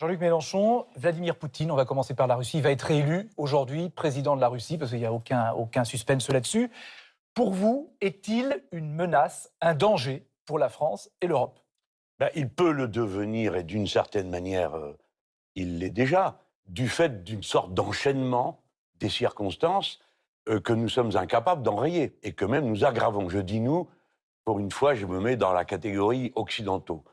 Jean-Luc Mélenchon, Vladimir Poutine, on va commencer par la Russie, il va être élu aujourd'hui président de la Russie, parce qu'il n'y a aucun suspense là-dessus. Pour vous, est-il une menace, un danger pour la France et l'Europe? Il peut le devenir et d'une certaine manière, il l'est déjà, du fait d'une sorte d'enchaînement des circonstances que nous sommes incapables d'enrayer et que même nous aggravons. Je dis nous, pour une fois, je me mets dans la catégorie occidentaux.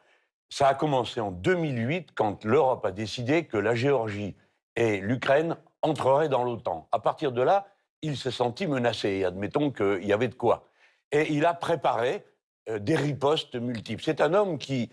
Ça a commencé en 2008 quand l'Europe a décidé que la Géorgie et l'Ukraine entreraient dans l'OTAN. À partir de là, il s'est senti menacé. Admettons qu'il y avait de quoi. Et il a préparé des ripostes multiples. C'est un homme qui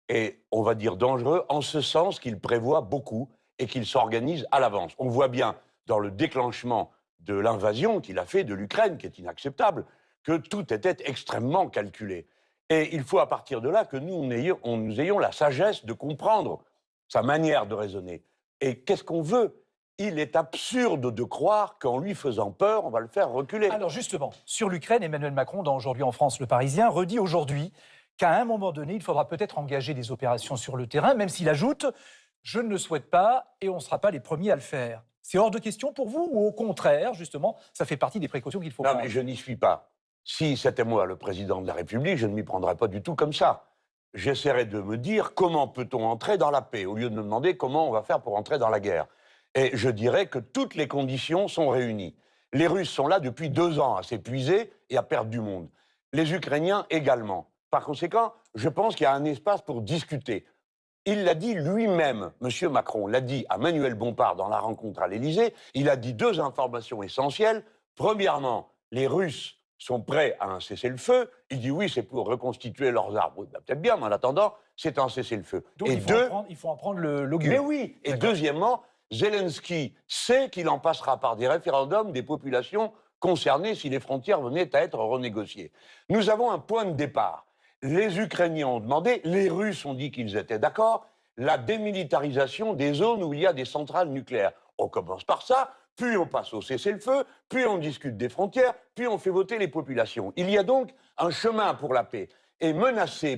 est, on va dire, dangereux en ce sens qu'il prévoit beaucoup et qu'il s'organise à l'avance. On voit bien dans le déclenchement de l'invasion qu'il a fait de l'Ukraine, qui est inacceptable, que tout était extrêmement calculé. Et il faut à partir de là que nous ayons la sagesse de comprendre sa manière de raisonner. Et qu'est-ce qu'on veut? Il est absurde de croire qu'en lui faisant peur, on va le faire reculer. Alors justement, sur l'Ukraine, Emmanuel Macron, dans Aujourd'hui en France, Le Parisien, redit aujourd'hui qu'à un moment donné, il faudra peut-être engager des opérations sur le terrain, même s'il ajoute « je ne le souhaite pas et on ne sera pas les premiers à le faire ». C'est hors de question pour vous ou au contraire, justement, ça fait partie des précautions qu'il faut Non, prendre? mais je n'y suis pas. Si c'était moi le président de la République, je ne m'y prendrais pas du tout comme ça. J'essaierais de me dire comment peut-on entrer dans la paix, au lieu de me demander comment on va faire pour entrer dans la guerre. Et je dirais que toutes les conditions sont réunies. Les Russes sont là depuis 2 ans à s'épuiser et à perdre du monde. Les Ukrainiens également. Par conséquent, je pense qu'il y a un espace pour discuter. Il l'a dit lui-même, M. Macron l'a dit à Manuel Bompard dans la rencontre à l'Élysée, il a dit 2 informations essentielles. Premièrement, les Russes sont prêts à un cessez-le-feu. Il dit oui, c'est pour reconstituer leurs armes. Oui, peut-être bien, mais en attendant, c'est un cessez-le-feu. Donc Et il faut en prendre l'augure. mais oui. Et deuxièmement, Zelensky sait qu'il en passera par des référendums des populations concernées si les frontières venaient à être renégociées. Nous avons un point de départ. Les Ukrainiens ont demandé, les Russes ont dit qu'ils étaient d'accord, la démilitarisation des zones où il y a des centrales nucléaires. On commence par ça, puis on passe au cessez-le-feu, puis on discute des frontières, puis on fait voter les populations. Il y a donc un chemin pour la paix. Et menacer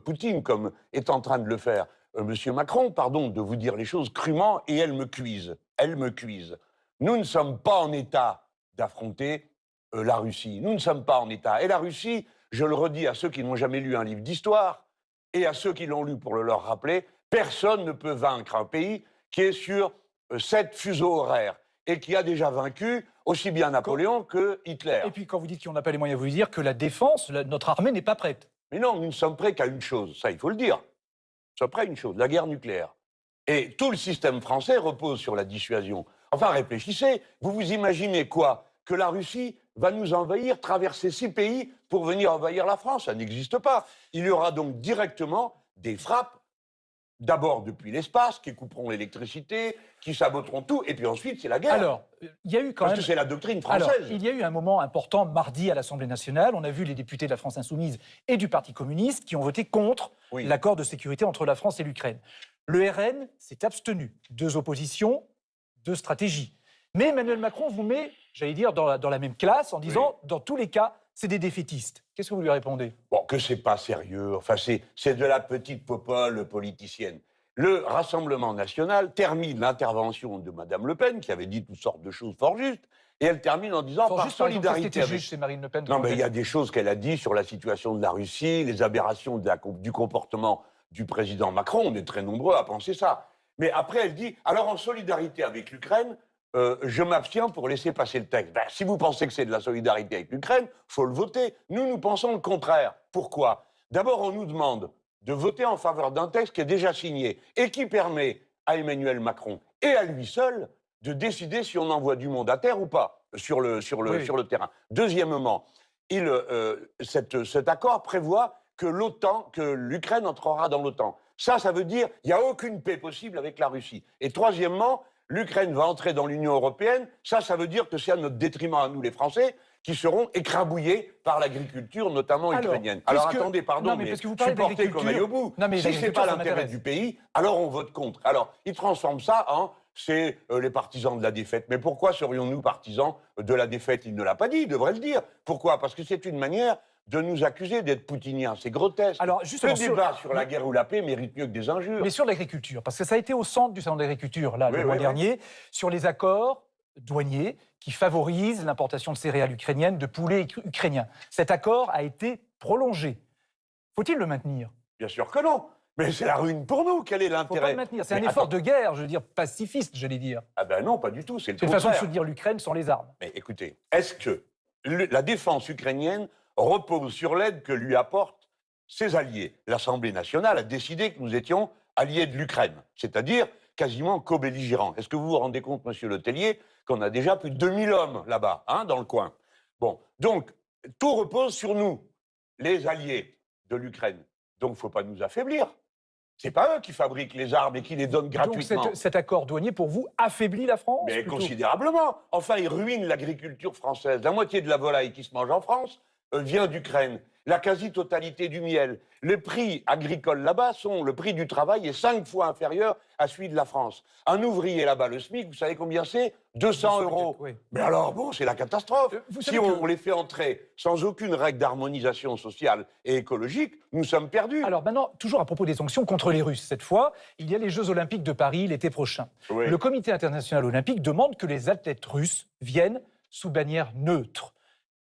Poutine, comme est en train de le faire Monsieur Macron, pardon de vous dire les choses crûment, et elle me cuise. Elle me cuise. Nous ne sommes pas en état d'affronter la Russie. Nous ne sommes pas en état. Et la Russie, je le redis à ceux qui n'ont jamais lu un livre d'histoire, et à ceux qui l'ont lu pour le leur rappeler, personne ne peut vaincre un pays qui est sur 7 fuseaux horaires et qui a déjà vaincu aussi bien Napoléon que Hitler. Et puis quand vous dites qu'on n'a pas les moyens, vous voulez dire que la défense, notre armée n'est pas prête? Mais non, nous ne sommes prêts qu'à une chose, ça il faut le dire. Nous sommes prêts à une chose, la guerre nucléaire. Et tout le système français repose sur la dissuasion. Enfin, réfléchissez, vous vous imaginez quoi? Que la Russie va nous envahir, traverser 6 pays pour venir envahir la France? Ça n'existe pas. Il y aura donc directement des frappes, d'abord depuis l'espace, qui couperont l'électricité, qui saboteront tout, et puis ensuite c'est la guerre. Alors, il y a eu quand Parce même... que c'est la doctrine française. Alors, il y a eu un moment important mardi à l'Assemblée nationale. On a vu les députés de la France insoumise et du Parti communiste qui ont voté contre Oui. l'accord de sécurité entre la France et l'Ukraine. Le RN s'est abstenu. 2 oppositions, 2 stratégies. Mais Emmanuel Macron vous met, j'allais dire, dans la même classe en disant, dans tous les cas, c'est des défaitistes. Qu'est-ce que vous lui répondez? Bon, que c'est pas sérieux, enfin c'est de la petite popole politicienne. Le Rassemblement national termine l'intervention de Mme Le Pen, qui avait dit toutes sortes de choses fort justes, et elle termine en disant, Fort par juste, par exemple, solidarité qu'est-ce qui était avec... juste chez Marine Le Pen? Non, mais il y a des choses qu'elle a dit sur la situation de la Russie, les aberrations du comportement du président Macron. On est très nombreux à penser ça. Mais après, elle dit, alors en solidarité avec l'Ukraine, je m'abstiens pour laisser passer le texte. Si vous pensez que c'est de la solidarité avec l'Ukraine, faut le voter. Nous pensons le contraire. Pourquoi? D'abord, on nous demande de voter en faveur d'un texte qui est déjà signé et qui permet à Emmanuel Macron et à lui seul de décider si on envoie du monde à terre ou pas sur le terrain. Deuxièmement, cet accord prévoit que l'Ukraine entrera dans l'OTAN. Ça veut dire qu'il n'y a aucune paix possible avec la Russie. Et troisièmement, l'Ukraine va entrer dans l'Union européenne. Ça veut dire que c'est à notre détriment, à nous les Français, qui seront écrabouillés par l'agriculture, notamment ukrainienne. Alors attendez, pardon, non, mais parce que vous parlez supportez qu'on aille au bout. Non, mais si ce n'est pas l'intérêt du pays, alors on vote contre. Alors, ils transforment ça en c'est les partisans de la défaite. Mais pourquoi serions-nous partisans de la défaite? Il ne l'a pas dit, il devrait le dire. Pourquoi? Parce que c'est une manière de nous accuser d'être poutiniens. C'est grotesque. Alors, justement, Le débat sur la guerre ou la paix mérite mieux que des injures. mais sur l'agriculture, parce que ça a été au centre du salon de l'agriculture, là, le mois dernier, sur les accords douaniers qui favorisent l'importation de céréales ukrainiennes, de poulets ukrainiens. Cet accord a été prolongé. Faut-il le maintenir? Bien sûr que non. Mais c'est la ruine pour nous. Quel est Il ne faut pas l'intérêt? le maintenir. C'est un effort de guerre, je veux dire, pacifiste, j'allais dire. Ah ben non, pas du tout. C'est le C'est une façon de contraire. soutenir l'Ukraine sans les armes. Mais écoutez, est-ce que la défense ukrainienne repose sur l'aide que lui apportent ses alliés? L'Assemblée nationale a décidé que nous étions alliés de l'Ukraine, c'est-à-dire quasiment co-belligérants. Est-ce que vous vous rendez compte, monsieur Letellier, qu'on a déjà plus de 2000 hommes là-bas, hein, dans le coin? Bon, donc, tout repose sur nous, les alliés de l'Ukraine. Donc, il ne faut pas nous affaiblir. C'est pas eux qui fabriquent les armes et qui les donnent gratuitement. Donc cet accord douanier, pour vous, affaiblit la France? Mais plutôt considérablement. Enfin, il ruine l'agriculture française. La moitié de la volaille qui se mange en France vient d'Ukraine. La quasi-totalité du miel. Les prix agricoles là-bas sont, le prix du travail est 5 fois inférieur à celui de la France. Un ouvrier là-bas, le SMIC, vous savez combien c'est? 200 euros. Oui. Mais alors, bon, c'est la catastrophe. Vous Si savez on que- les fait entrer sans aucune règle d'harmonisation sociale et écologique, nous sommes perdus. Alors maintenant, toujours à propos des sanctions contre les Russes, cette fois, il y a les Jeux Olympiques de Paris l'été prochain. Oui. Le Comité international olympique demande que les athlètes russes viennent sous bannière neutre.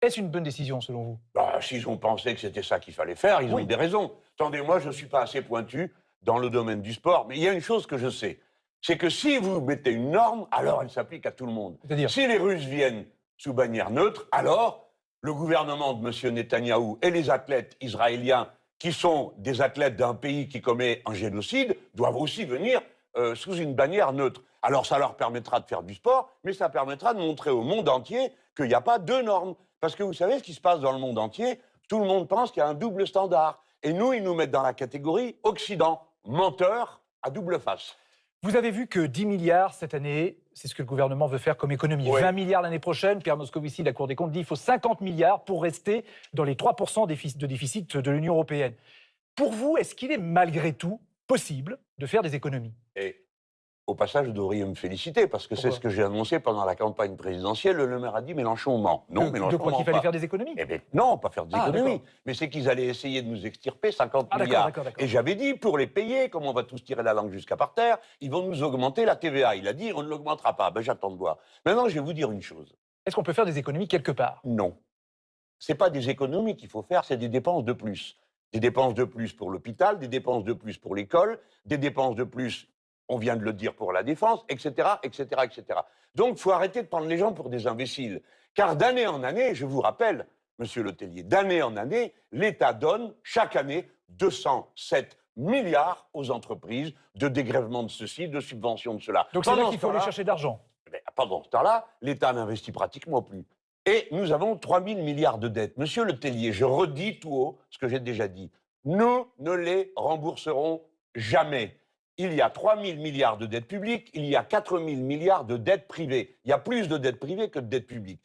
Est-ce une bonne décision, selon vous? Bah, s'ils ont pensé que c'était ça qu'il fallait faire, ils Oui. ont des raisons. Attendez, moi, je ne suis pas assez pointu dans le domaine du sport, mais il y a une chose que je sais, c'est que si vous mettez une norme, alors elle s'applique à tout le monde. C'est-à-dire? Si les Russes viennent sous bannière neutre, alors le gouvernement de M. Netanyahou et les athlètes israéliens, qui sont des athlètes d'un pays qui commet un génocide, doivent aussi venir sous une bannière neutre. Alors ça leur permettra de faire du sport, mais ça permettra de montrer au monde entier qu'il n'y a pas deux normes. Parce que vous savez ce qui se passe dans le monde entier, tout le monde pense qu'il y a un double standard. Et nous, ils nous mettent dans la catégorie Occident, menteur à double face. Vous avez vu que 10 milliards cette année, c'est ce que le gouvernement veut faire comme économie. Oui. 20 milliards l'année prochaine. Pierre Moscovici, la Cour des comptes, dit qu'il faut 50 milliards pour rester dans les 3% de déficit de l'Union européenne. Pour vous, est-ce qu'il est malgré tout possible de faire des économies? Et au passage, vous devriez me féliciter, parce que c'est Pourquoi ce que j'ai annoncé pendant la campagne présidentielle. Le maire a dit Mélenchon ment. Non, Mélenchon De quoi ment qu'il fallait pas. faire des économies? Eh bien, non, pas faire des Ah, économies. d'accord. Mais c'est qu'ils allaient essayer de nous extirper 50 Ah, milliards. d'accord. Et j'avais dit, pour les payer, comme on va tous tirer la langue jusqu'à par terre, ils vont nous augmenter la TVA. Il a dit, on ne l'augmentera pas. Ben, j'attends de voir. Maintenant, je vais vous dire une chose. Est-ce qu'on peut faire des économies quelque part? Non. Ce n'est pas des économies qu'il faut faire, c'est des dépenses de plus. Des dépenses de plus pour l'hôpital, des dépenses de plus pour l'école, des dépenses de plus, on vient de le dire, pour la défense, etc., etc., etc. Donc, il faut arrêter de prendre les gens pour des imbéciles. Car d'année en année, je vous rappelle, Monsieur Letellier, d'année en année, l'État donne chaque année 207 milliards aux entreprises de dégrèvement de ceci, de subvention de cela. Donc c'est là Pendant qu'il ce faut aller temps-là, chercher de l'argent. pendant ce temps-là, l'État n'investit pratiquement plus. Et nous avons 3 000 milliards de dettes. Monsieur Letellier, je redis tout haut ce que j'ai déjà dit. Nous ne les rembourserons jamais. Il y a 3 000 milliards de dettes publiques, il y a 4 000 milliards de dettes privées. Il y a plus de dettes privées que de dettes publiques.